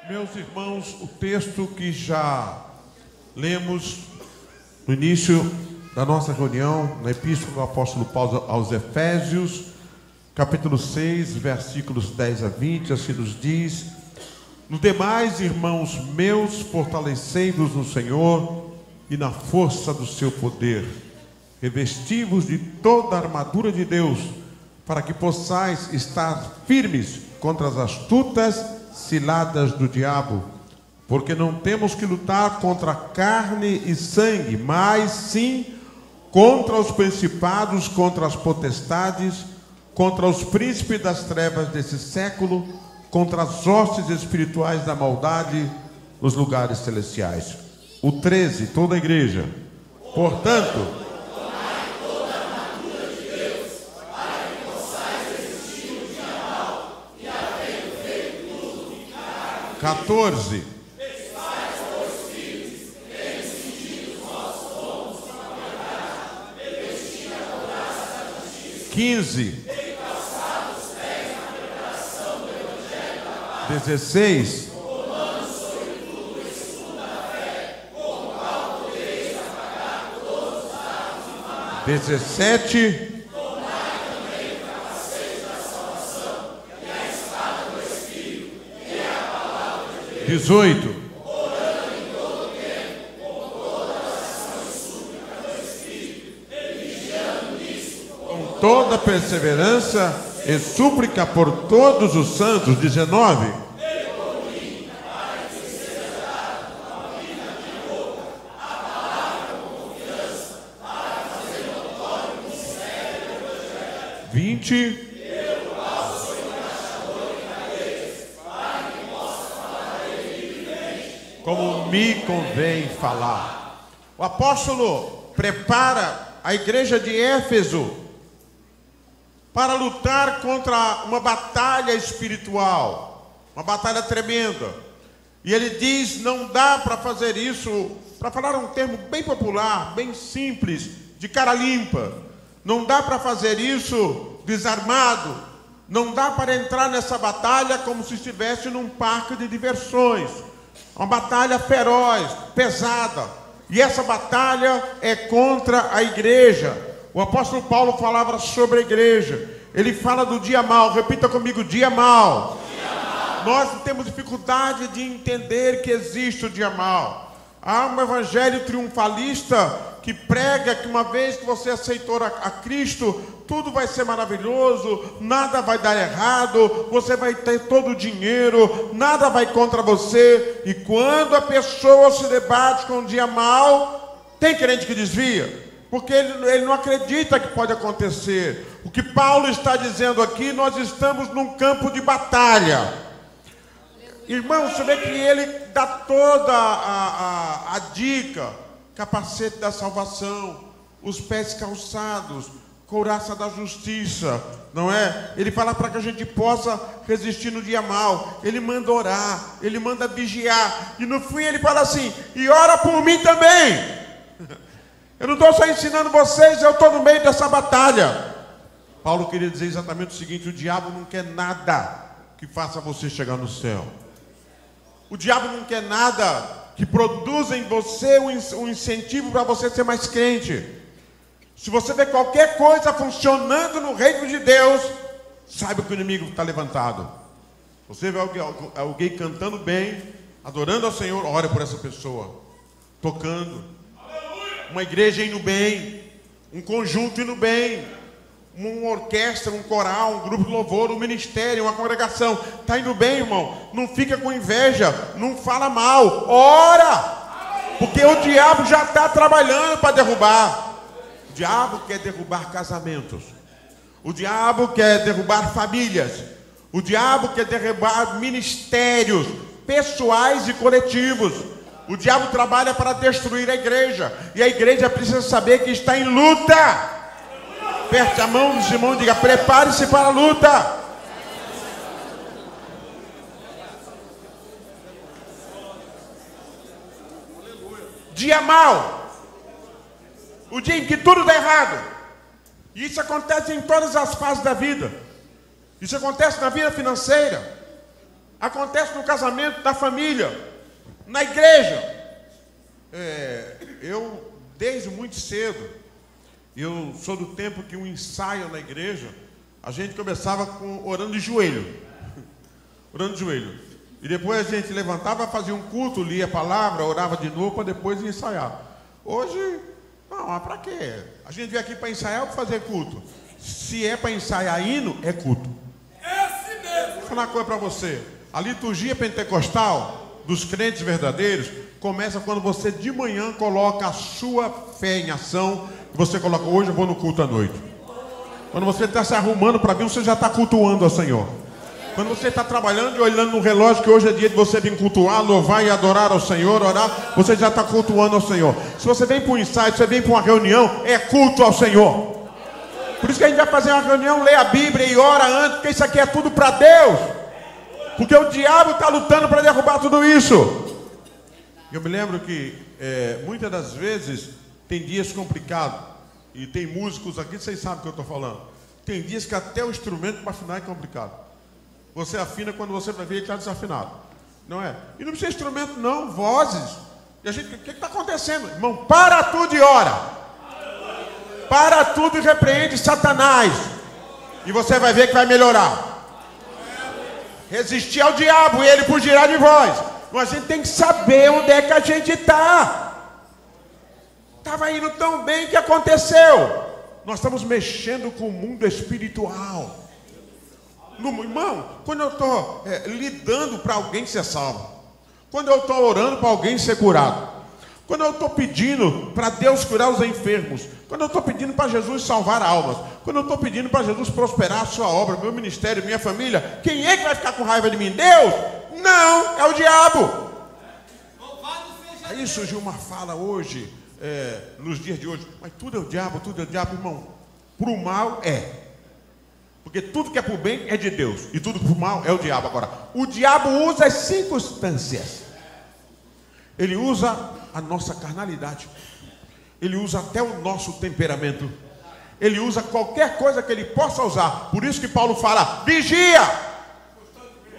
Meus irmãos, o texto que já lemos no início da nossa reunião, na Epístola do Apóstolo Paulo aos Efésios, capítulo 6, versículos 10 a 20, assim nos diz: no demais, irmãos meus, fortalecei-vos no Senhor e na força do seu poder. Revesti-vos de toda a armadura de Deus, para que possais estar firmes contra as astutas ciladas do diabo, porque não temos que lutar contra carne e sangue, mas sim contra os principados, contra as potestades, contra os príncipes das trevas desse século, contra as hostes espirituais da maldade nos lugares celestiais. O 13, toda a igreja. Portanto, 14. 15. 16. 17. 18. Com toda perseverança e súplica por todos os santos. 19. Vinte. Como me convém falar. O apóstolo prepara a igreja de Éfeso para lutar contra uma batalha espiritual, uma batalha tremenda. E ele diz: não dá para fazer isso, para falar um termo bem popular, bem simples, de cara limpa. Não dá para fazer isso desarmado. Não dá para entrar nessa batalha como se estivesse num parque de diversões. Uma batalha feroz, pesada. E essa batalha é contra a igreja. O apóstolo Paulo falava sobre a igreja. Ele fala do dia mau. Repita comigo: dia mau. Dia mau. Nós temos dificuldade de entender que existe o dia mau. Há um evangelho triunfalista que prega que uma vez que você aceitou a Cristo, tudo vai ser maravilhoso, nada vai dar errado, você vai ter todo o dinheiro, nada vai contra você. E quando a pessoa se debate com um dia mau, tem crente que desvia, porque ele não acredita que pode acontecer. O que Paulo está dizendo aqui: nós estamos num campo de batalha. Irmão, você vê que ele dá toda a dica: capacete da salvação, os pés calçados, couraça da justiça, não é? Ele fala para que a gente possa resistir no dia mau. Ele manda orar, ele manda vigiar, e no fim ele fala assim: e ora por mim também. Eu não estou só ensinando vocês, eu estou no meio dessa batalha. Paulo queria dizer exatamente o seguinte: o diabo não quer nada que faça você chegar no céu. O diabo não quer nada que produza em você um incentivo para você ser mais crente. Se você vê qualquer coisa funcionando no reino de Deus, saiba que o inimigo está levantado. Você vê alguém cantando bem, adorando ao Senhor, ore por essa pessoa. Tocando. Uma igreja indo bem. Um conjunto indo bem. Uma orquestra, um coral, um grupo de louvor, um ministério, uma congregação. Está indo bem, irmão? Não fica com inveja. Não fala mal. Ora! Porque o diabo já está trabalhando para derrubar. O diabo quer derrubar casamentos. O diabo quer derrubar famílias. O diabo quer derrubar ministérios pessoais e coletivos. O diabo trabalha para destruir a igreja. E a igreja precisa saber que está em luta. Aperte a mão do Simão e diga: prepare-se para a luta. Dia mau. O dia em que tudo dá errado. E isso acontece em todas as fases da vida. Isso acontece na vida financeira. acontece no casamento da família, na igreja. Eu, desde muito cedo, eu sou do tempo que um ensaio na igreja, a gente começava orando de joelho. Orando de joelho. E depois a gente levantava, fazia um culto, lia a palavra, orava de novo para depois ensaiar. Hoje, não, mas para quê? A gente veio aqui para ensaiar ou para fazer culto? Se é para ensaiar hino, é culto. Vou falar uma coisa para você. A liturgia pentecostal dos crentes verdadeiros começa quando você de manhã coloca a sua fé em ação. Você coloca, hoje eu vou no culto à noite. Quando você está se arrumando para vir, você já está cultuando ao Senhor. Quando você está trabalhando e olhando no relógio que hoje é dia de você vir cultuar, louvar e adorar ao Senhor, orar, você já está cultuando ao Senhor. Se você vem para um ensaio, se você vem para uma reunião, é culto ao Senhor. Por isso que a gente vai fazer uma reunião, lê a Bíblia e ora antes, porque isso aqui é tudo para Deus. Porque o diabo está lutando para derrubar tudo isso. Eu me lembro que muitas das vezes tem dias complicados. E tem músicos aqui, vocês sabem o que eu estou falando. Tem dias que até o instrumento para afinar é complicado. Você afina quando você vai ver ele está desafinado. Não é? E não precisa de instrumento não, vozes. E a gente, o que está acontecendo? Irmão, para tudo e ora. Para tudo e repreende Satanás. E você vai ver que vai melhorar. Resistir ao diabo e ele fugirá de vós. Mas a gente tem que saber onde é que a gente está. Estava indo tão bem que aconteceu. Nós estamos mexendo com o mundo espiritual. Irmão, quando eu estou lidando para alguém ser salvo, quando eu estou orando para alguém ser curado, quando eu estou pedindo para Deus curar os enfermos, quando eu estou pedindo para Jesus salvar almas, quando eu estou pedindo para Jesus prosperar a sua obra, meu ministério, minha família, quem é que vai ficar com raiva de mim? Deus? Não, é o diabo. Aí surgiu uma fala hoje, nos dias de hoje, mas tudo é o diabo, irmão. Para o mal é. Porque tudo que é para o bem é de Deus. E tudo para o mal é o diabo. Agora, o diabo usa as circunstâncias. Ele usa a nossa carnalidade. Ele usa até o nosso temperamento. Ele usa qualquer coisa que ele possa usar. Por isso que Paulo fala, vigia.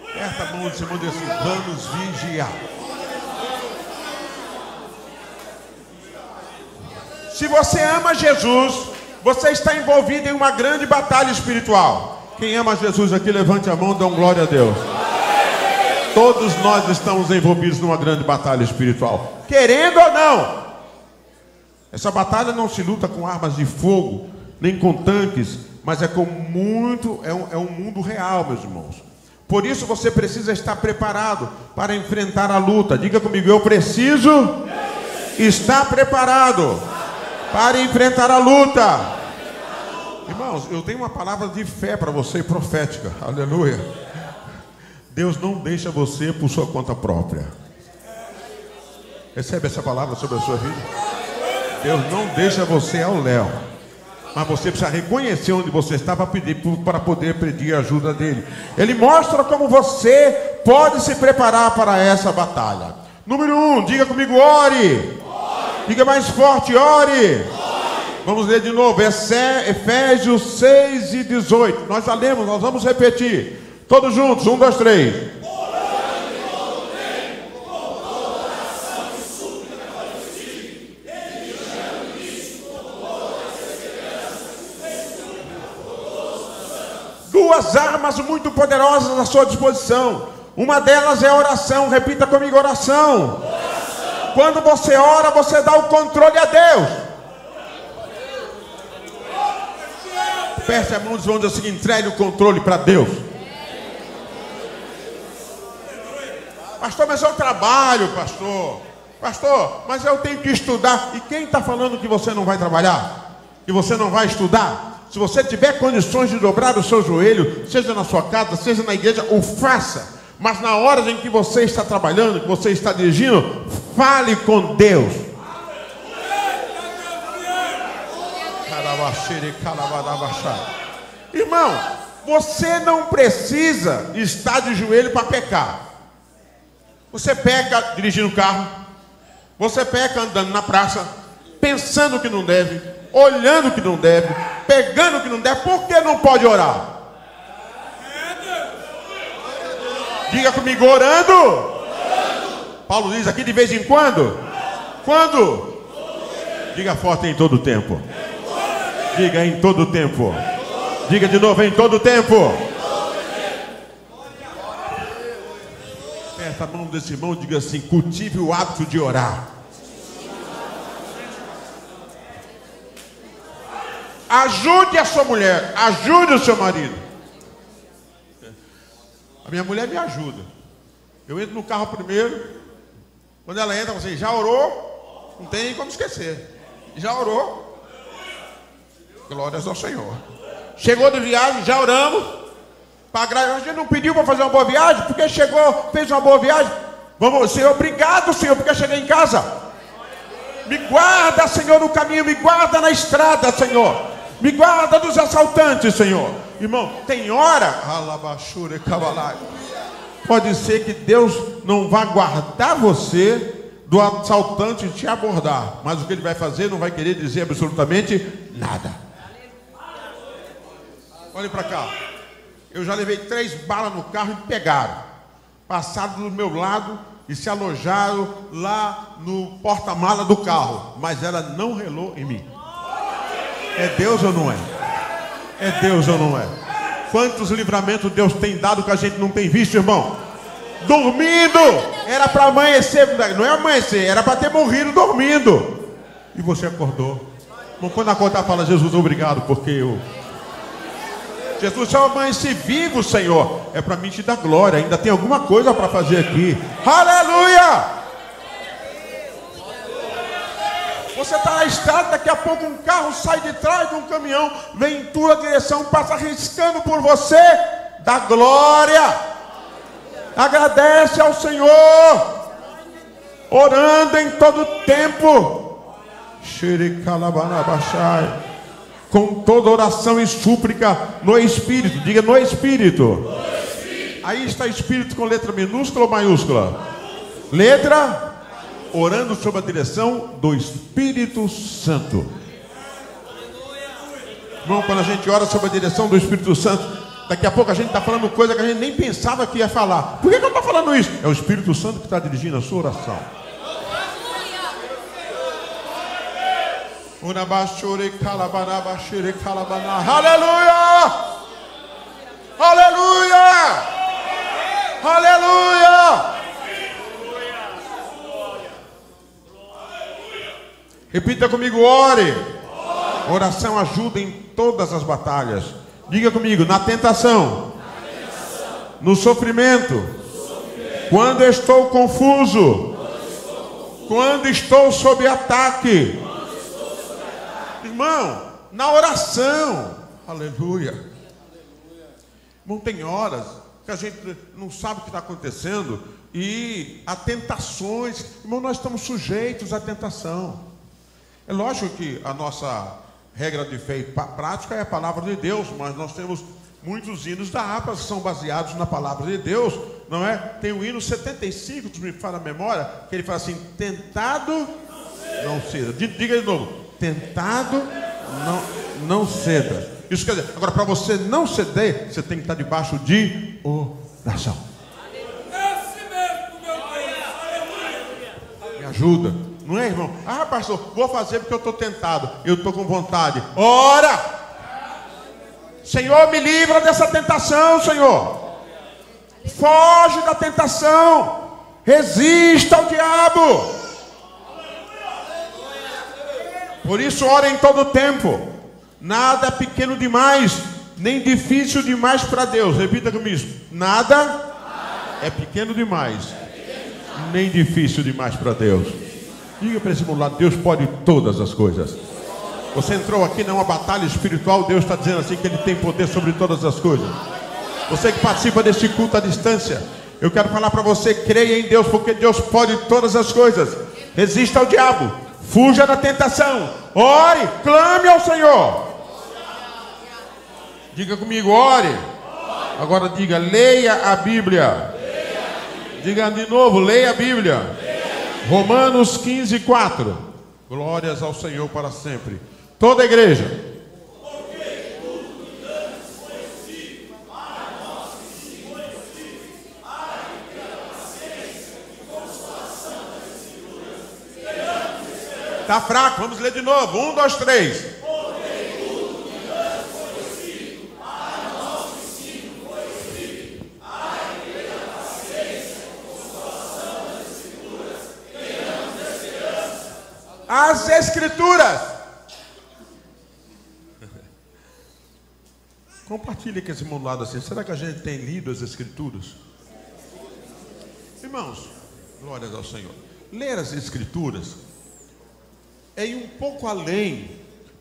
Aperta a mão de Simão e diz assim, vamos vigiar. Se você ama Jesus, você está envolvido em uma grande batalha espiritual. Quem ama Jesus aqui, levante a mão e dê glória a Deus. Todos nós estamos envolvidos numa grande batalha espiritual, querendo ou não. Essa batalha não se luta com armas de fogo, nem com tanques, mas é com um mundo real, meus irmãos. Por isso você precisa estar preparado para enfrentar a luta. Diga comigo, eu preciso estar preparado para enfrentar a luta. Irmãos, eu tenho uma palavra de fé para você, profética. Aleluia. Deus não deixa você por sua conta própria. Recebe essa palavra sobre a sua vida? Deus não deixa você ao léu. Mas você precisa reconhecer onde você está para poder pedir a ajuda dele. Ele mostra como você pode se preparar para essa batalha. Número 1, diga comigo, ore. Diga mais forte, ore. Vamos ler de novo, Efésios 6 e 18. Nós já lemos, nós vamos repetir. Todos juntos, 1, 2, 3. Duas armas muito poderosas à sua disposição. Uma delas é a oração. Repita comigo, oração. Quando você ora, você dá o controle a Deus. Aperte a mão dos irmãos assim, entregue o controle para Deus. Pastor, mas eu trabalho, pastor. Pastor, mas eu tenho que estudar. E quem está falando que você não vai trabalhar? Que você não vai estudar? Se você tiver condições de dobrar o seu joelho, seja na sua casa, seja na igreja, o faça. Mas na hora em que você está trabalhando, que você está dirigindo, fale com Deus. Irmão, você não precisa estar de joelho para pecar. Você peca dirigindo o carro, você peca andando na praça, pensando que não deve, olhando que não deve, pegando que não deve. Por que não pode orar? Diga comigo, orando. Paulo diz aqui de vez em quando. Quando? Diga forte, em todo tempo. Diga em todo tempo. Diga de novo, em todo tempo. Aperta a mão desse irmão e diga assim: cultive o hábito de orar. Ajude a sua mulher, ajude o seu marido. A minha mulher me ajuda. Eu entro no carro primeiro. Quando ela entra, assim, já orou? Não tem como esquecer. Já orou? Glórias ao Senhor. Chegou de viagem, já oramos. A gente não pediu para fazer uma boa viagem, porque chegou, fez uma boa viagem. Vamos, Senhor, obrigado, Senhor, porque eu cheguei em casa. Me guarda, Senhor, no caminho, me guarda na estrada, Senhor. Me guarda dos assaltantes, Senhor. Irmão, tem hora, pode ser que Deus não vá guardar você do assaltante te abordar, mas o que ele vai fazer não vai querer dizer absolutamente nada. Olhe para cá. Eu já levei 3 balas no carro e pegaram. Passaram do meu lado e se alojaram lá no porta-mala do carro. Mas ela não relou em mim. É Deus ou não é? É Deus ou não é? Quantos livramentos Deus tem dado que a gente não tem visto, irmão? Dormindo! Era para amanhecer, não é amanhecer, era para ter morrido dormindo. E você acordou. Bom, quando acordar, fala: Jesus, obrigado, porque eu... Jesus, se eu amanheci vivo, Senhor, é para mim te dar glória. Ainda tem alguma coisa para fazer aqui. Aleluia! Você está na estrada, daqui a pouco um carro sai de trás de um caminhão, vem em tua direção, passa arriscando por você. Dá glória. Agradece ao Senhor. Orando em todo tempo. Com toda oração e súplica no Espírito. Diga no Espírito. Aí está Espírito com letra minúscula ou maiúscula? Letra. Orando sob a direção do Espírito Santo. Irmão, quando a gente ora sob a direção do Espírito Santo, daqui a pouco a gente está falando coisa que a gente nem pensava que ia falar. Por que eu estou falando isso? É o Espírito Santo que está dirigindo a sua oração. Aleluia! Aleluia! Aleluia! Repita comigo, ore. Oração ajuda em todas as batalhas. Diga comigo, na tentação, no sofrimento, quando estou confuso, quando estou sob ataque. Irmão, na oração. Aleluia. Irmão, tem horas que a gente não sabe o que está acontecendo e há tentações. Irmão, nós estamos sujeitos à tentação. É lógico que a nossa regra de fé e prática é a palavra de Deus, mas nós temos muitos hinos da harpa que são baseados na palavra de Deus, não é? Tem o hino 75, tu me fala a memória, que ele fala assim: tentado não ceda. Diga de novo: tentado não ceda. Isso quer dizer, agora para você não ceder, você tem que estar debaixo de oração. Me ajuda. Não é, irmão? Ah, pastor, vou fazer porque eu estou tentado. Eu estou com vontade. Ora! Senhor, me livra dessa tentação, Senhor. Foge da tentação. Resista ao diabo. Por isso, ora em todo tempo. Nada é pequeno demais, nem difícil demais para Deus. Repita comigo. Nada é pequeno demais, nem difícil demais para Deus. Diga para esse lado: Deus pode todas as coisas. Você entrou aqui numa batalha espiritual. Deus está dizendo assim que Ele tem poder sobre todas as coisas. Você que participa deste culto à distância, eu quero falar para você: creia em Deus, porque Deus pode todas as coisas. Resista ao diabo, fuja da tentação, ore, clame ao Senhor. Diga comigo: ore. Agora diga: leia a Bíblia. Diga de novo: leia a Bíblia. Romanos 15:4. Glórias ao Senhor para sempre. Toda a igreja. Está fraco, vamos ler de novo. 1, 2, 3. As Escrituras. Compartilhe com esse irmão do lado assim. Será que a gente tem lido as Escrituras? Irmãos, glórias ao Senhor. Ler as Escrituras é ir um pouco além.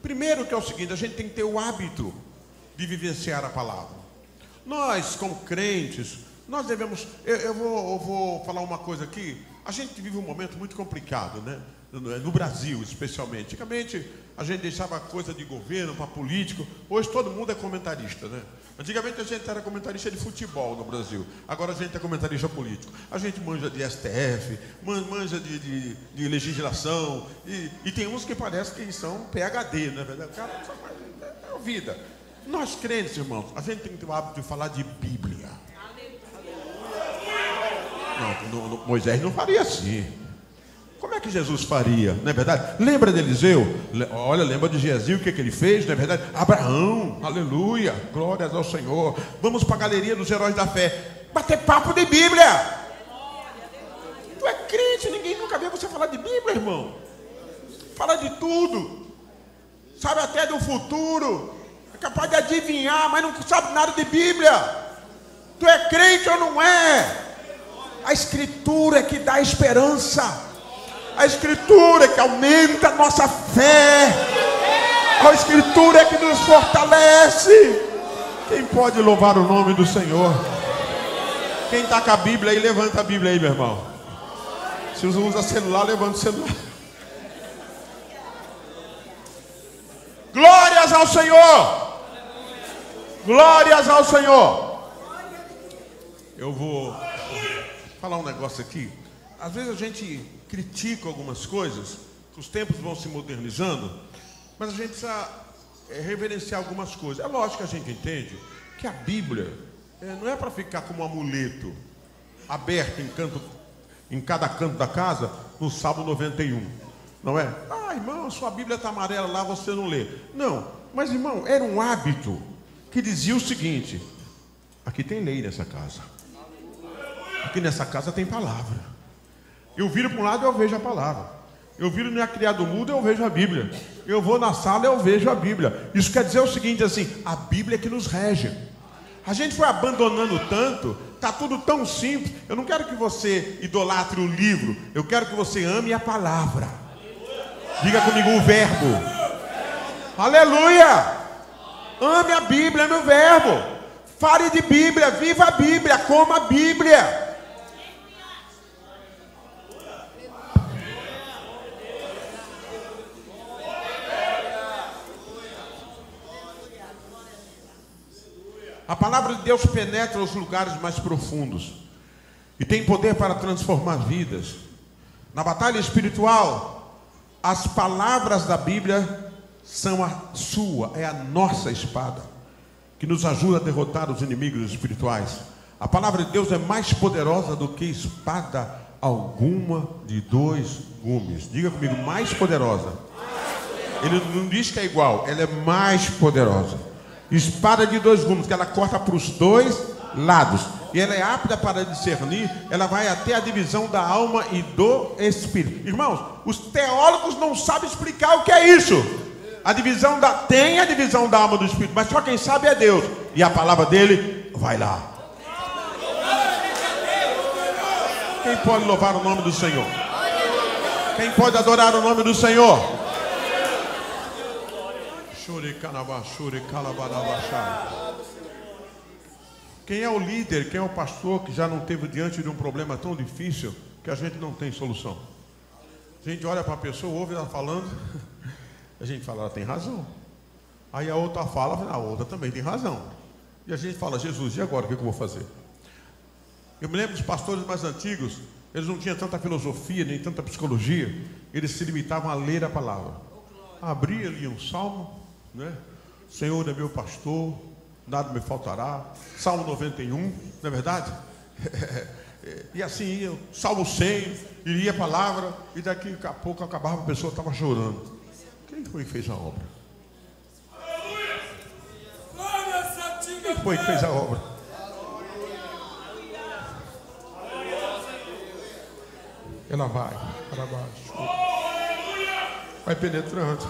Primeiro que é o seguinte, a gente tem que ter o hábito de vivenciar a palavra. Nós, como crentes, nós devemos... Eu vou falar uma coisa aqui. A gente vive um momento muito complicado, né? No Brasil, especialmente. Antigamente, a gente deixava coisa de governo para político. Hoje, todo mundo é comentarista, né? Antigamente, a gente era comentarista de futebol no Brasil. Agora, a gente é comentarista político. A gente manja de STF, manja de legislação. E tem uns que parecem que são PhD, não é verdade? O cara só faz vida. Nós, crentes, irmãos, a gente tem que ter o hábito de falar de Bíblia. Não, Moisés não faria assim. Como é que Jesus faria, não é verdade? Lembra de Eliseu? Olha, lembra de Geazi, o que ele fez, não é verdade? Abraão, aleluia, glórias ao Senhor. Vamos para a galeria dos heróis da fé, bater papo de Bíblia. Tu é crente, ninguém nunca viu você falar de Bíblia, irmão. Fala de tudo, sabe até do futuro, é capaz de adivinhar, mas não sabe nada de Bíblia. Tu é crente ou não é? A Escritura é que dá esperança. A Escritura é que aumenta a nossa fé. A Escritura é que nos fortalece. Quem pode louvar o nome do Senhor? Quem está com a Bíblia aí, levanta a Bíblia aí, meu irmão. Se você usa celular, levanta o celular. Glórias ao Senhor. Glórias ao Senhor. Eu vou falar um negócio aqui. Às vezes a gente critica algumas coisas, que os tempos vão se modernizando, mas a gente precisa reverenciar algumas coisas. É lógico que a gente entende que a Bíblia não é para ficar como um amuleto aberto em cada canto da casa no Salmo 91, não é? Ah, irmão, sua Bíblia está amarela lá, você não lê. Não, mas irmão, era um hábito que dizia o seguinte: aqui tem lei nessa casa, aqui nessa casa tem palavra. Eu viro para um lado, eu vejo a palavra. Eu viro no criado mudo, eu vejo a Bíblia. Eu vou na sala, eu vejo a Bíblia. Isso quer dizer o seguinte, assim, a Bíblia é que nos rege. A gente foi abandonando tanto, está tudo tão simples. Eu não quero que você idolatre o livro, eu quero que você ame a palavra. Diga comigo o verbo. Aleluia! Ame a Bíblia, ame o verbo. Fale de Bíblia, viva a Bíblia, coma a Bíblia. A palavra de Deus penetra os lugares mais profundos e tem poder para transformar vidas. Na batalha espiritual, as palavras da Bíblia são é a nossa espada, que nos ajuda a derrotar os inimigos espirituais. A palavra de Deus é mais poderosa do que espada alguma de 2 gumes. Diga comigo, mais poderosa. Ele não diz que é igual, ela é mais poderosa. Espada de 2 gumes, que ela corta para os 2 lados. E ela é apta para discernir, ela vai até a divisão da alma e do espírito. Irmãos, os teólogos não sabem explicar o que é isso. Tem a divisão da alma e do espírito, mas só quem sabe é Deus. E a palavra dele vai lá. Quem pode louvar o nome do Senhor? Quem pode adorar o nome do Senhor? Quem é o líder, quem é o pastor que já não teve diante de um problema tão difícil que a gente não tem solução? A gente olha para a pessoa, ouve ela falando, a gente fala, ela tem razão. Aí a outra fala, a outra também tem razão. E a gente fala, Jesus, e agora o que eu vou fazer? Eu me lembro dos pastores mais antigos, eles não tinham tanta filosofia, nem tanta psicologia, eles se limitavam a ler a palavra. Abria ali um salmo, né? Senhor é meu pastor, nada me faltará. Salmo 91, não é verdade? E assim ia, Salmo 100, iria a palavra, e daqui a pouco acabava, a pessoa estava chorando. Quem foi que fez a obra? Quem foi que fez a obra? Ela vai para baixo, vai penetrando,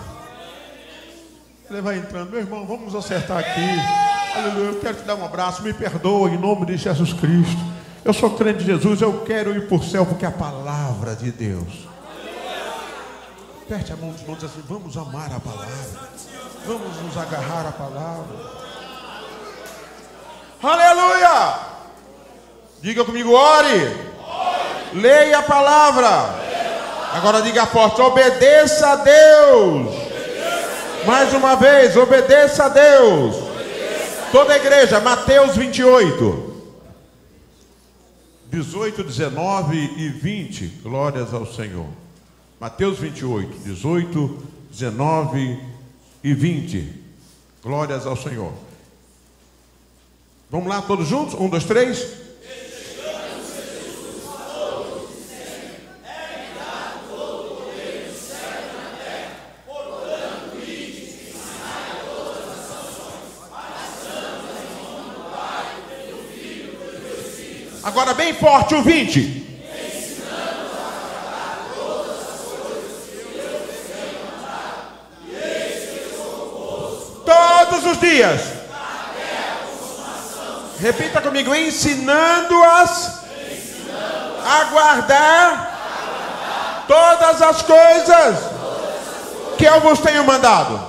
ele vai entrando. Meu irmão, vamos acertar aqui. Aleluia, eu quero te dar um abraço, me perdoa em nome de Jesus Cristo. Eu sou crente de Jesus, eu quero ir para o céu porque é a palavra de Deus. Aperte a mão dos irmãos assim, vamos amar a palavra, vamos nos agarrar à palavra. Aleluia! Diga comigo, ore. Leia a palavra. Agora diga forte, obedeça a Deus. Mais uma vez, obedeça a Deus. Toda a igreja, Mateus 28, 18, 19 e 20. Glórias ao Senhor. Mateus 28, 18, 19 e 20. Glórias ao Senhor. Vamos lá, todos juntos? 1, 2, 3. Agora bem forte o 20. Todos os dias. Repita comigo, ensinando-as a guardar todas as coisas que eu vos tenho mandado.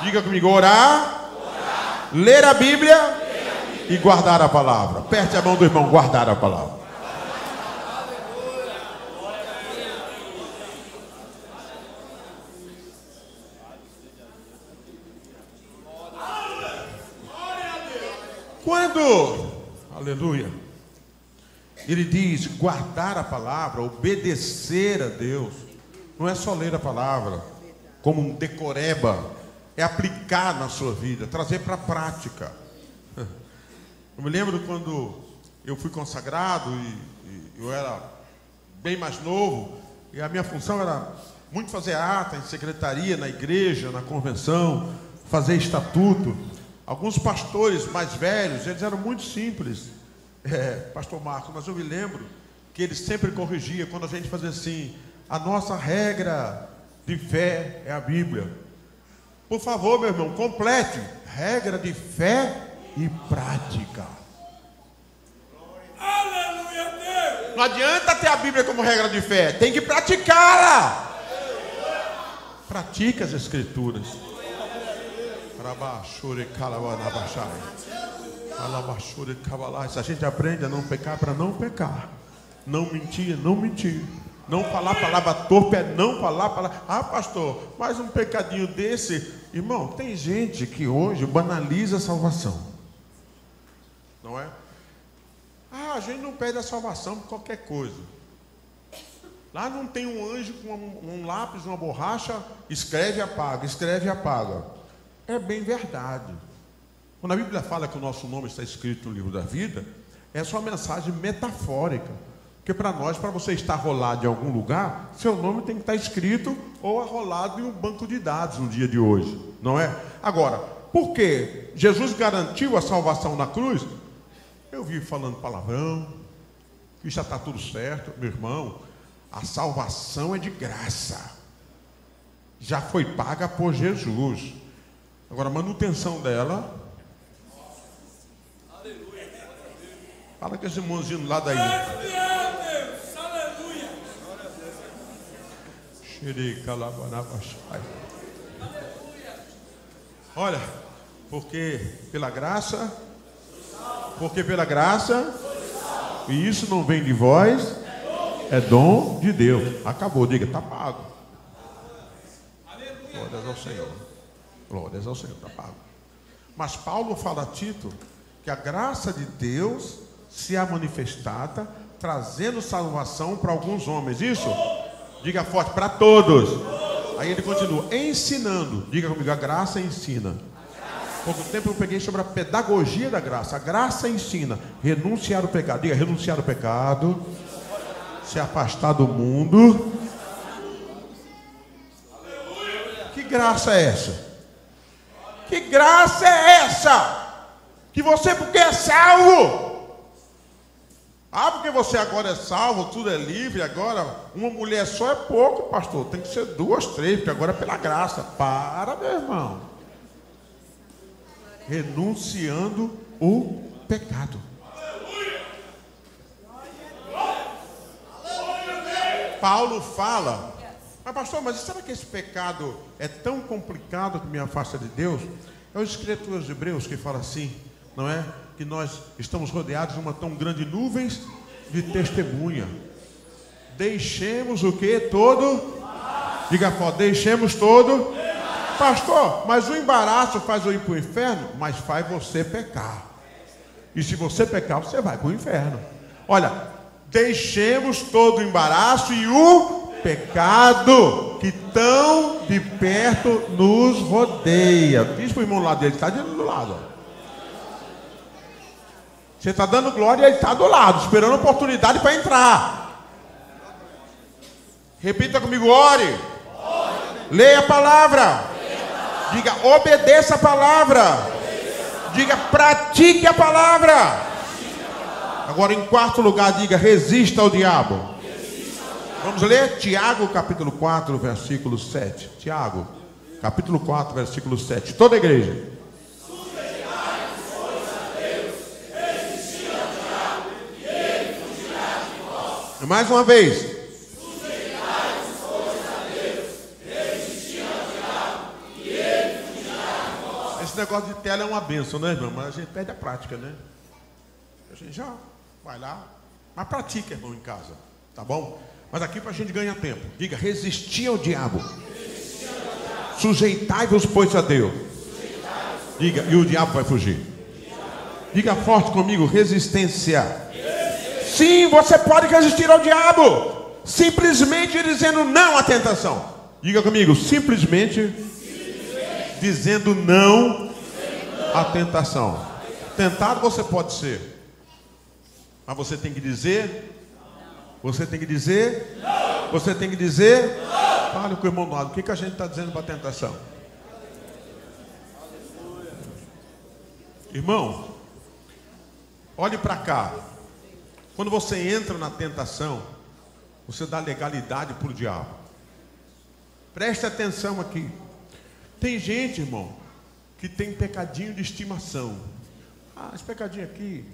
Diga comigo, orar, ler a Bíblia e guardar a palavra. Aperte a mão do irmão, guardar a palavra. Quando, aleluia, ele diz guardar a palavra, obedecer a Deus, não é só ler a palavra como um decoreba, é aplicar na sua vida, trazer para a prática. Eu me lembro quando eu fui consagrado e eu era bem mais novo, e a minha função era muito fazer ata em secretaria, na igreja, na convenção, fazer estatuto. Alguns pastores mais velhos, eles eram muito simples, pastor Marcos, mas eu me lembro que ele sempre corrigia quando a gente fazia assim, a nossa regra de fé é a Bíblia. Por favor, meu irmão, complete, regra de fé e prática. Aleluia, Deus. Não adianta ter a Bíblia como regra de fé, tem que praticá-la. Pratica as Escrituras. Se a gente aprende a não pecar, para não pecar, não mentir, não mentir, não falar palavra torpe, é não falar palavra. Ah, pastor, mais um pecadinho desse. Irmão, tem gente que hoje banaliza a salvação, não é? Ah, a gente não perde a salvação por qualquer coisa. Lá não tem um anjo com um lápis, uma borracha, escreve e apaga, escreve e apaga. É bem verdade. Quando a Bíblia fala que o nosso nome está escrito no livro da vida, é só uma mensagem metafórica. Porque para nós, para você estar rolado em algum lugar, seu nome tem que estar escrito ou arrolado em um banco de dados no dia de hoje, não é? Agora, por que Jesus garantiu a salvação na cruz? Eu vi falando palavrão, que já está tudo certo. Meu irmão, a salvação é de graça, já foi paga por Jesus. Agora a manutenção dela, fala com esse irmãozinho lá daí. Olha, porque pela graça, e isso não vem de vós, é dom de Deus. Acabou, diga, está pago. Glórias ao Senhor. Glórias ao Senhor, está pago. Mas Paulo fala a Tito que a graça de Deus se é manifestada, trazendo salvação para alguns homens. Isso? Diga forte, para todos. Aí ele continua, ensinando. Diga comigo, a graça ensina. pouco tempo eu peguei sobre a pedagogia da graça. A graça ensina renunciar ao pecado. Diga, renunciar ao pecado, se afastar do mundo. Que graça é essa? Que graça é essa? Que você, porque é salvo. Ah, porque você agora é salvo, tudo é livre, agora uma mulher só é pouco, pastor. Tem que ser 2, 3, porque agora é pela graça. Para, meu irmão. Renunciando o pecado. Paulo fala, mas pastor, mas será que esse pecado é tão complicado que me afasta de Deus? É os escritores de Hebreus que fala assim, não é? Que nós estamos rodeados de uma tão grande nuvens de testemunha. Deixemos o que? Todo? Diga forte, deixemos todo. Pastor, mas o embaraço faz eu ir para o inferno, mas faz você pecar. E se você pecar, você vai para o inferno. Olha, deixemos todo o embaraço e o pecado que tão de perto nos rodeia. Diz para o irmão lá dele, está do lado. Ó. Você está dando glória e ele está do lado, esperando a oportunidade para entrar. Repita comigo, ore. Leia a palavra. Diga, obedeça a palavra. Diga, pratique a palavra. Agora, em quarto lugar, diga, resista ao diabo. Vamos ler Tiago, capítulo 4, versículo 7. Tiago, capítulo 4, versículo 7. Toda a igreja. Mais uma vez. Esse negócio de tela é uma bênção, né, irmão? Mas a gente perde a prática, né? A gente já vai lá, mas pratica, irmão, em casa, tá bom? Mas aqui para a gente ganhar tempo. Diga, resistir ao diabo. Sujeitai-vos, pois, a Deus. Diga, e o diabo vai fugir. Diga forte comigo, resistência. Sim, você pode resistir ao diabo, simplesmente dizendo não à tentação. Diga comigo, simplesmente dizendo não à tentação. Tentado você pode ser, mas você tem que dizer, você tem que dizer, você tem que dizer. Fale com o irmão do lado, o que a gente está dizendo para a tentação? Irmão, olhe para cá. Quando você entra na tentação, você dá legalidade para o diabo. Preste atenção aqui. Tem gente, irmão, que tem pecadinho de estimação. Ah, esse pecadinho aqui.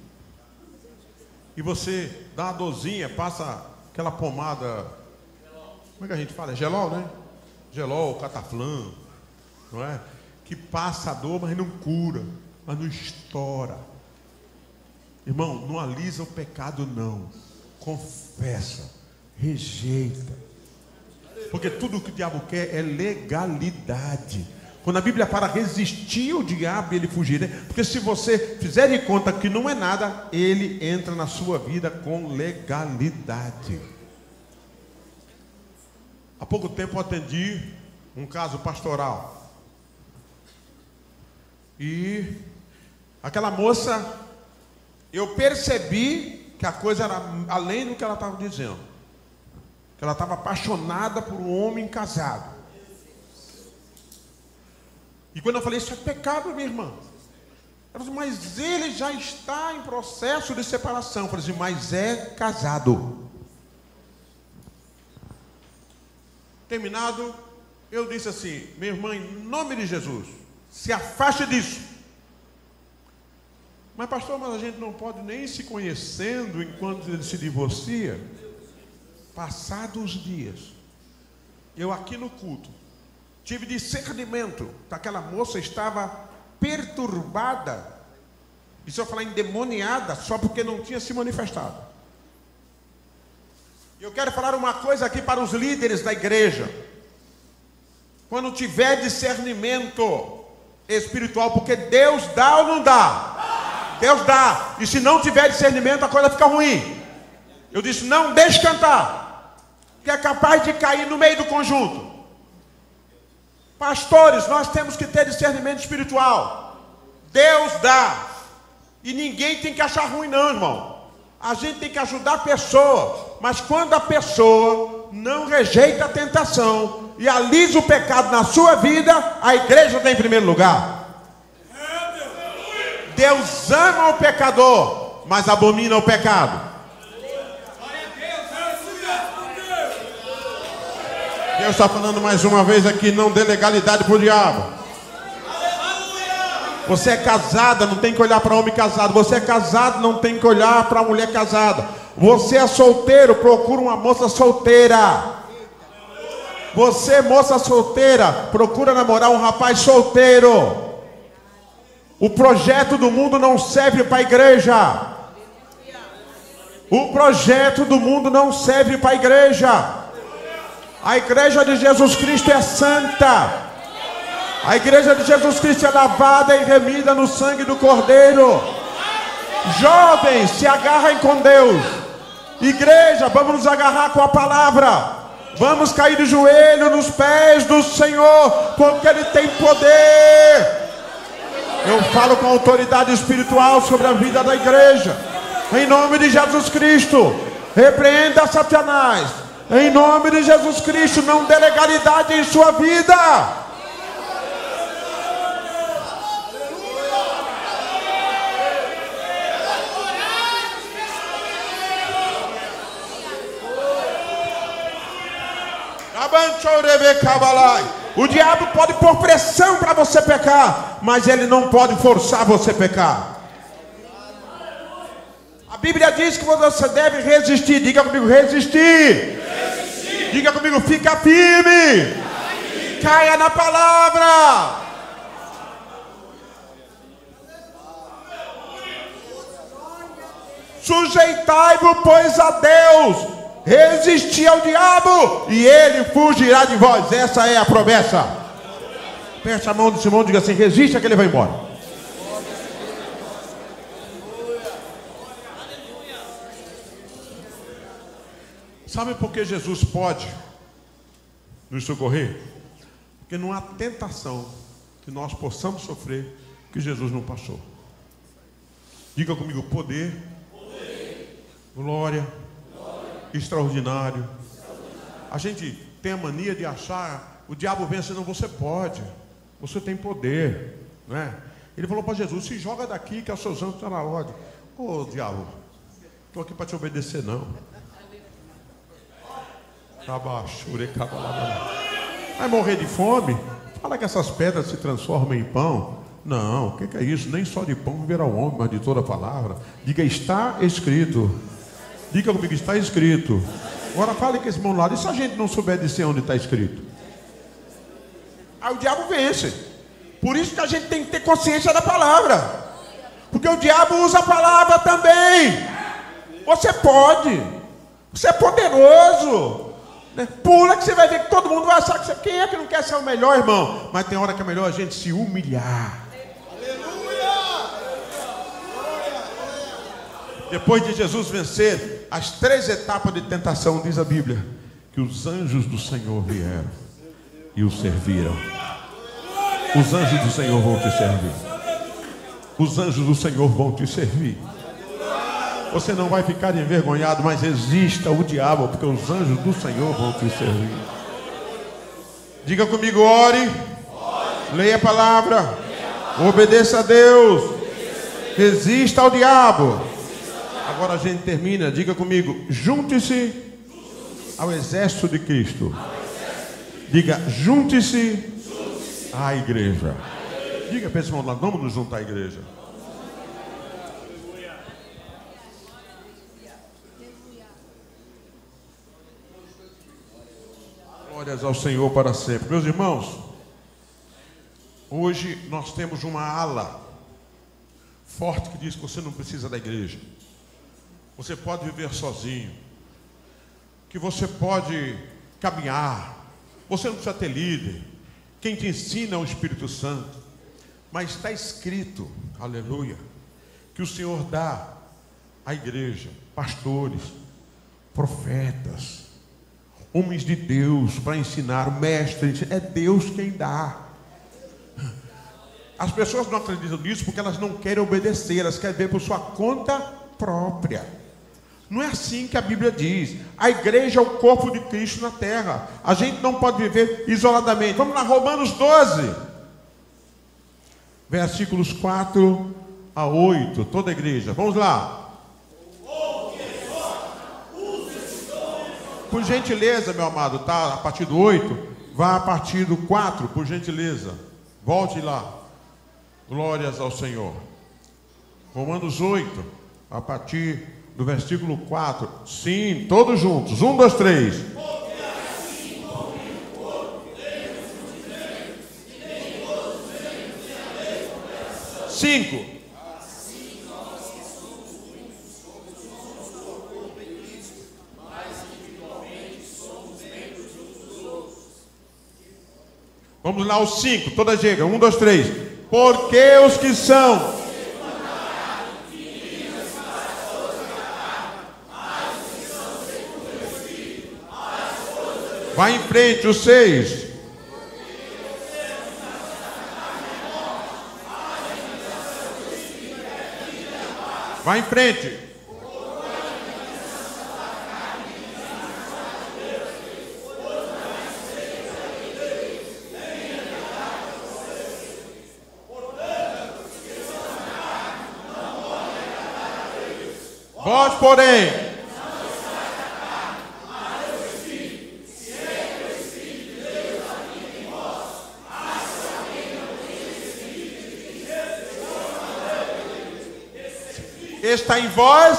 E você dá uma dorzinha, passa aquela pomada. Como é que a gente fala? É gelol, né? Gelol, cataflã, não é? Que passa a dor, mas não cura, mas não estoura. Irmão, não alisa o pecado, não. Confessa, rejeita. Porque tudo que o diabo quer é legalidade. Quando a Bíblia fala resistir ao diabo, ele fugirá. Porque se você fizer de conta que não é nada, ele entra na sua vida com legalidade. Há pouco tempo eu atendi um caso pastoral. E aquela moça, eu percebi que a coisa era além do que ela estava dizendo. Que ela estava apaixonada por um homem casado. E quando eu falei, isso é pecado, minha irmã. Ela disse, mas ele já está em processo de separação. Eu falei assim, mas é casado. Terminado, eu disse assim, minha irmã, em nome de Jesus, se afaste disso. Mas pastor, mas a gente não pode nem ir se conhecendo enquanto ele se divorcia. Passados os dias, eu aqui no culto, tive discernimento que aquela moça estava perturbada, e se eu falar endemoniada, só porque não tinha se manifestado. Eu quero falar uma coisa aqui para os líderes da igreja. Quando tiver discernimento espiritual, porque Deus dá ou não dá? Deus dá, e se não tiver discernimento, a coisa fica ruim. Eu disse, não deixe cantar, que é capaz de cair no meio do conjunto. Pastores, nós temos que ter discernimento espiritual. Deus dá. E ninguém tem que achar ruim não, irmão. A gente tem que ajudar a pessoa. Mas quando a pessoa não rejeita a tentação e alisa o pecado na sua vida, a igreja está em primeiro lugar. Deus ama o pecador, mas abomina o pecado. Deus está falando mais uma vez aqui, não dê legalidade para o diabo. Você é casada, não tem que olhar para homem casado. Você é casado, não tem que olhar para mulher casada. Você é solteiro, procura uma moça solteira. Você, moça solteira, procura namorar um rapaz solteiro. O projeto do mundo não serve para a igreja. O projeto do mundo não serve para a igreja. A igreja de Jesus Cristo é santa. A igreja de Jesus Cristo é lavada e remida no sangue do Cordeiro. Jovens, se agarrem com Deus. Igreja, vamos nos agarrar com a palavra. Vamos cair de joelho nos pés do Senhor, porque Ele tem poder. Eu falo com autoridade espiritual sobre a vida da igreja. Em nome de Jesus Cristo, repreenda Satanás. Em nome de Jesus Cristo, não dê legalidade em sua vida. O diabo pode pôr pressão para você pecar, mas ele não pode forçar você a pecar. A Bíblia diz que você deve resistir. Diga comigo, resistir. Diga comigo, fica firme. Caia na palavra. Sujeitai-vos, pois, a Deus. Resistir ao diabo e ele fugirá de vós. Essa é a promessa. Aperta a mão do Simão e diga assim: resista que ele vai embora. Sabe por que Jesus pode nos socorrer? Porque não há tentação que nós possamos sofrer que Jesus não passou. Diga comigo: poder, glória, extraordinário. A gente tem a mania de achar o diabo vence. Não, você pode, você tem poder, não é? Ele falou para Jesus: se joga daqui que os seus anjos estão na ordem. Ô diabo, estou aqui para te obedecer não. Vai morrer de fome? Fala que essas pedras se transformam em pão. Não, o que é isso? Nem só de pão viverá o homem, mas de toda a palavra. Diga: está escrito. Diga comigo: está escrito. Agora fale com esse irmão lá. E se a gente não souber dizer onde está escrito? Aí o diabo vence. Por isso que a gente tem que ter consciência da palavra. Porque o diabo usa a palavra também. Você pode. Você é poderoso. Pula que você vai ver que todo mundo vai achar que você... Quem é que não quer ser o melhor, irmão? Mas tem hora que é melhor a gente se humilhar. Depois de Jesus vencer as 3 etapas de tentação, diz a Bíblia que os anjos do Senhor vieram e o serviram. Os anjos do Senhor vão te servir. Os anjos do Senhor vão te servir. Você não vai ficar envergonhado, mas resista ao diabo, porque os anjos do Senhor vão te servir. Diga comigo: ore, leia a palavra, obedeça a Deus, resista ao diabo. Agora a gente termina. Diga comigo: junte-se ao exército de Cristo. Diga: junte-se à igreja. Diga para esse irmão lá: vamos nos juntar à igreja. Glórias ao Senhor para sempre. Meus irmãos, hoje nós temos uma ala forte que diz que você não precisa da igreja. Você pode viver sozinho, que você pode caminhar, você não precisa ter líder. Quem te ensina é o Espírito Santo. Mas está escrito, aleluia, que o Senhor dá à igreja pastores, profetas, homens de Deus para ensinar, mestres. É Deus quem dá. As pessoas não acreditam nisso porque elas não querem obedecer, elas querem ver por sua conta própria. Não é assim que a Bíblia diz. A igreja é o corpo de Cristo na terra. A gente não pode viver isoladamente. Vamos lá, Romanos 12, versículos 4 a 8. Toda a igreja, vamos lá. Por gentileza, meu amado, tá? A partir do 8, vá a partir do 4, por gentileza. Volte lá. Glórias ao Senhor. Romanos 8, a partir do versículo 4. Sim, todos juntos. 1, 2, 3. 5. Vamos lá, os 5. Toda chega. 1, 2, 3. Porque os que são vai em frente, os 6. Vai em frente. Vós, porém, está em vós,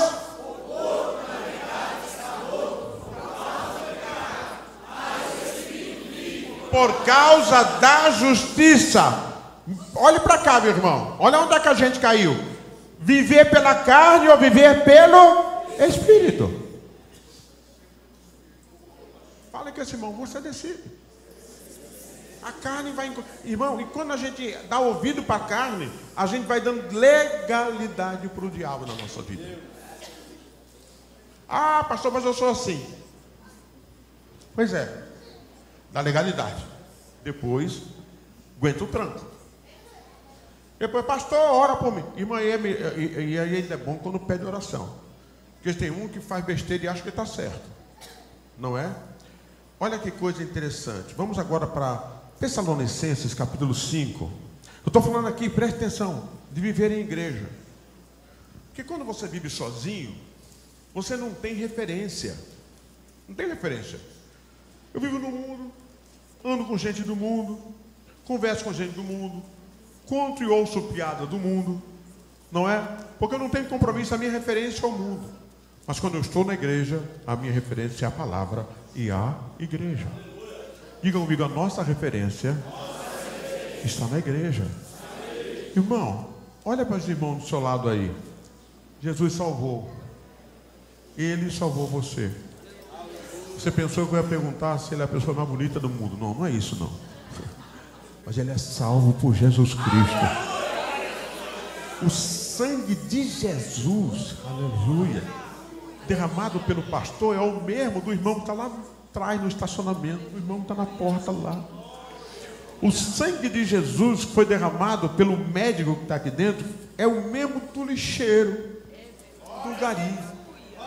por causa da justiça. Olhe para cá, meu irmão. Olha onde é que a gente caiu. Viver pela carne ou viver pelo Espírito? Fala com esse irmão, você decide. A carne vai... Irmão, e quando a gente dá ouvido para a carne, a gente vai dando legalidade para o diabo na nossa vida. Ah, pastor, mas eu sou assim. Pois é, dá legalidade. Depois, aguenta o tranco. Depois, pastor, ora por mim. Irmã, e aí ainda é bom quando pede oração. Porque tem um que faz besteira e acha que está certo. Não é? Olha que coisa interessante. Vamos agora para Tessalonicenses, capítulo 5. Eu estou falando aqui, preste atenção, de viver em igreja. Porque quando você vive sozinho, você não tem referência. Não tem referência. Eu vivo no mundo, ando com gente do mundo, converso com gente do mundo, conto e ouço piada do mundo, não é? Porque eu não tenho compromisso, a minha referência é o mundo. Mas quando eu estou na igreja, a minha referência é a palavra e a igreja. Diga comigo, a nossa referência está na igreja. Irmão, olha para os irmãos do seu lado aí. Jesus salvou. Ele salvou você. Você pensou que eu ia perguntar se ele é a pessoa mais bonita do mundo? Não, não é isso não. Mas ele é salvo por Jesus Cristo. O sangue de Jesus, aleluia, derramado pelo pastor é o mesmo do irmão que está lá atrás no estacionamento. O irmão que está na porta lá. O sangue de Jesus que foi derramado pelo médico que está aqui dentro é o mesmo do lixeiro, do gari.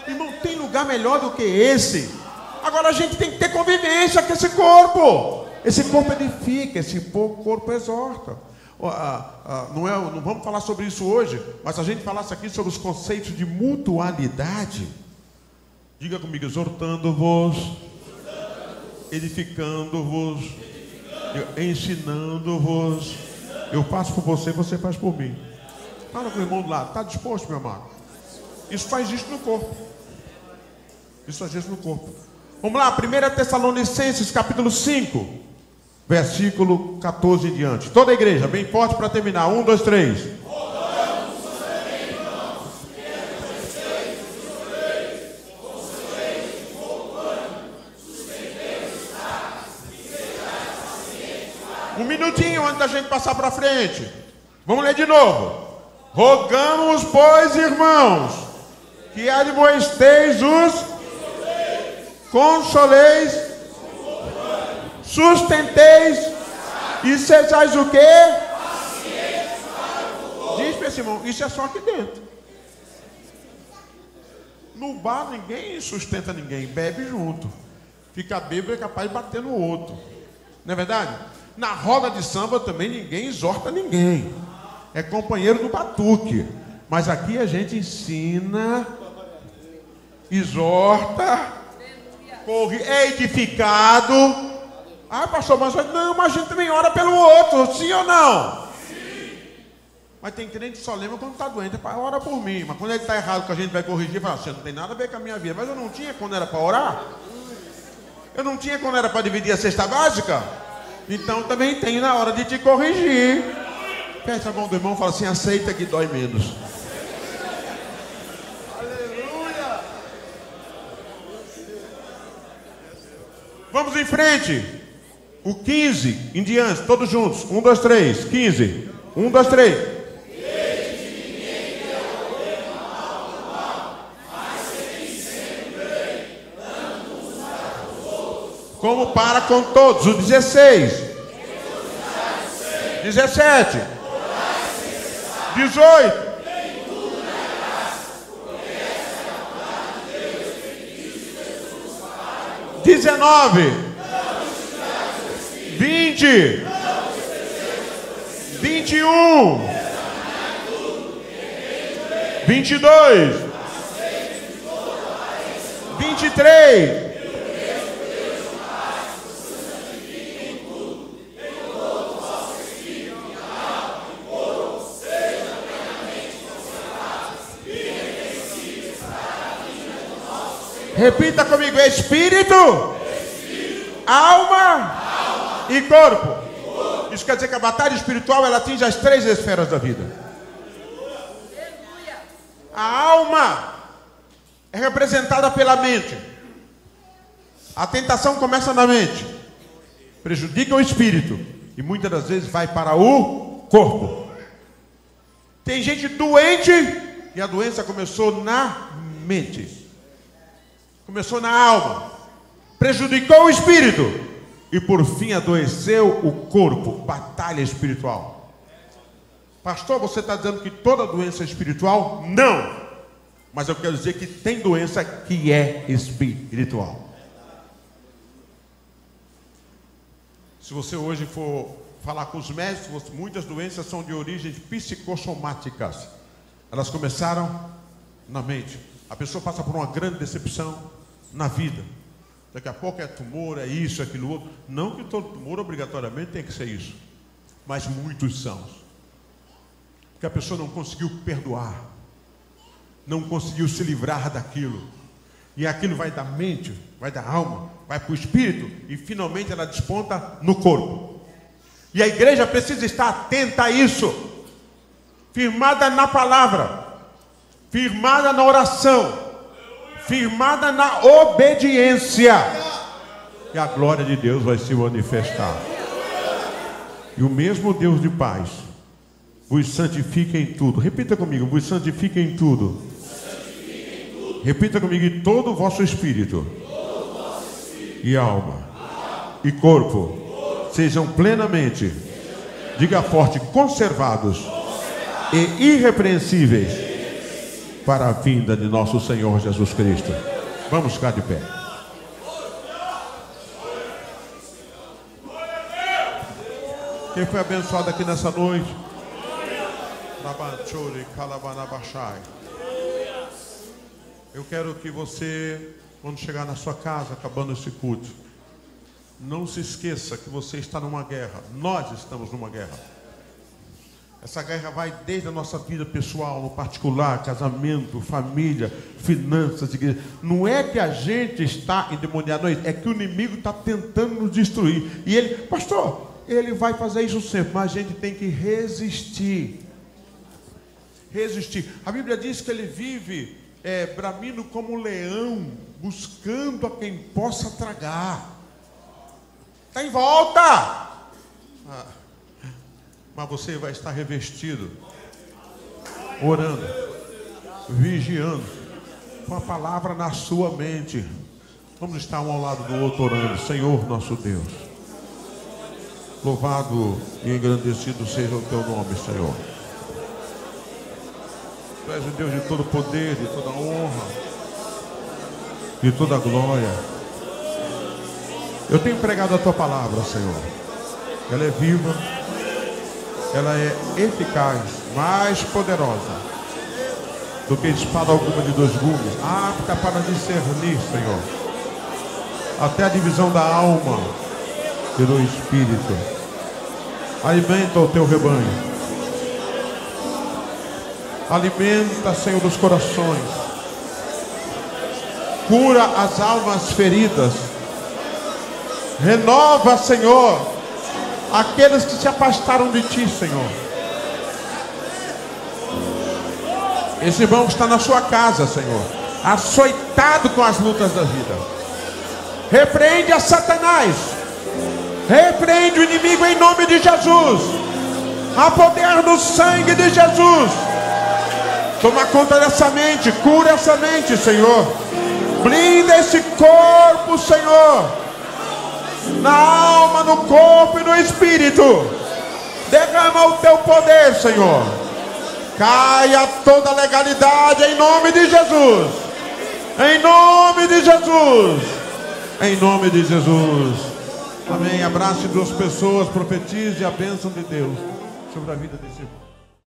Irmão, tem lugar melhor do que esse. Agora a gente tem que ter convivência com esse corpo. Esse corpo edifica, esse corpo exorta. Não vamos falar sobre isso hoje, mas se a gente falasse aqui sobre os conceitos de mutualidade, diga comigo, exortando-vos, edificando-vos, ensinando-vos. Eu faço por você, você faz por mim. Fala com o irmão do lado, está disposto, meu amado? Isso faz isso no corpo. Isso faz isso no corpo. Vamos lá, 1 Tessalonicenses, capítulo 5, versículo 14 em diante. Toda a igreja, bem forte para terminar. 1, 2, 3. Um minutinho antes da gente passar para frente. Vamos ler de novo. Rogamos, pois, irmãos, que admoesteis os... consoleis, sustenteis e sejais o quê? pensa, irmão, isso é só aqui dentro. No bar ninguém sustenta ninguém, bebe junto. Fica bêbado é capaz de bater no outro. Não é verdade? Na roda de samba também ninguém exorta ninguém. É companheiro do batuque. Mas aqui a gente ensina, exorta, é edificado. Ah, pastor, mas não, a gente também ora pelo outro, sim ou não? Sim. Mas tem crente que só lembra quando está doente, ora por mim. Mas quando ele está errado, que a gente vai corrigir, fala, você não tem nada a ver com a minha vida. Mas eu não tinha quando era para orar? Eu não tinha quando era para dividir a cesta básica? Então também tem na hora de te corrigir. Fecha a mão do irmão e fala assim, aceita que dói menos. Aleluia! Vamos em frente. O 15 em diante, todos juntos. 1, 2, 3. 15. 1, 2, 3. Como para com todos. O 16. 17. 18. 19. 20, 21, 22, 23, 24. Repita comigo: espírito, alma e corpo. Isso quer dizer que a batalha espiritual ela atinge as 3 esferas da vida. A alma é representada pela mente. A tentação começa na mente, prejudica o espírito e muitas das vezes vai para o corpo. Tem gente doente e a doença começou na mente, começou na alma, prejudicou o espírito e por fim adoeceu o corpo. Batalha espiritual. Pastor, você está dizendo que toda doença é espiritual? Não. Mas eu quero dizer que tem doença que é espiritual. Se você hoje for falar com os médicos, muitas doenças são de origem psicossomáticas. Elas começaram na mente. A pessoa passa por uma grande decepção na vida. Daqui a pouco é tumor, é isso, é aquilo outro. Não que todo tumor obrigatoriamente tem que ser isso, mas muitos são. Porque a pessoa não conseguiu perdoar, não conseguiu se livrar daquilo. E aquilo vai da mente, vai da alma, vai para o espírito e finalmente ela desponta no corpo. E a igreja precisa estar atenta a isso, firmada na palavra, firmada na oração, firmada na obediência, e a glória de Deus vai se manifestar. E o mesmo Deus de paz vos santifica em tudo. Repita comigo: vos santifica em tudo. Repita comigo: e todo o vosso espírito e alma e corpo sejam plenamente, diga forte, conservados e irrepreensíveis para a vinda de nosso Senhor Jesus Cristo. Vamos ficar de pé. Quem foi abençoado aqui nessa noite? Eu quero que você, quando chegar na sua casa, acabando esse culto, não se esqueça que você está numa guerra. Nós estamos numa guerra. Essa guerra vai desde a nossa vida pessoal, no particular, casamento, família, finanças, igreja. Não é que a gente está endemoniado, não, é que o inimigo está tentando nos destruir. E ele, pastor, ele vai fazer isso sempre, mas a gente tem que resistir. Resistir. A Bíblia diz que ele vive bramindo como um leão, buscando a quem possa tragar. Está em volta. Mas você vai estar revestido, orando, vigiando, com a palavra na sua mente. Vamos estar um ao lado do outro orando. Senhor nosso Deus, louvado e engrandecido seja o teu nome, Senhor. Tu és o Deus de todo poder, de toda honra, de toda glória. Eu tenho pregado a tua palavra, Senhor. Ela é viva, ela é eficaz, mais poderosa do que espada alguma de dois gumes, apta para discernir, Senhor, até a divisão da alma e do espírito. Alimenta o teu rebanho. Alimenta, Senhor, os corações. Cura as almas feridas. Renova, Senhor, aqueles que se afastaram de Ti, Senhor. Esse irmão está na sua casa, Senhor, açoitado com as lutas da vida. Repreende a Satanás. Repreende o inimigo em nome de Jesus. Há poder no sangue de Jesus. Toma conta dessa mente, cura essa mente, Senhor. Blinda esse corpo, Senhor, na alma, no corpo e no espírito. Derrama o teu poder, Senhor. Caia toda legalidade em nome de Jesus. Em nome de Jesus. Em nome de Jesus. Amém. Abrace duas pessoas, profetize a bênção de Deus sobre a vida desse irmão.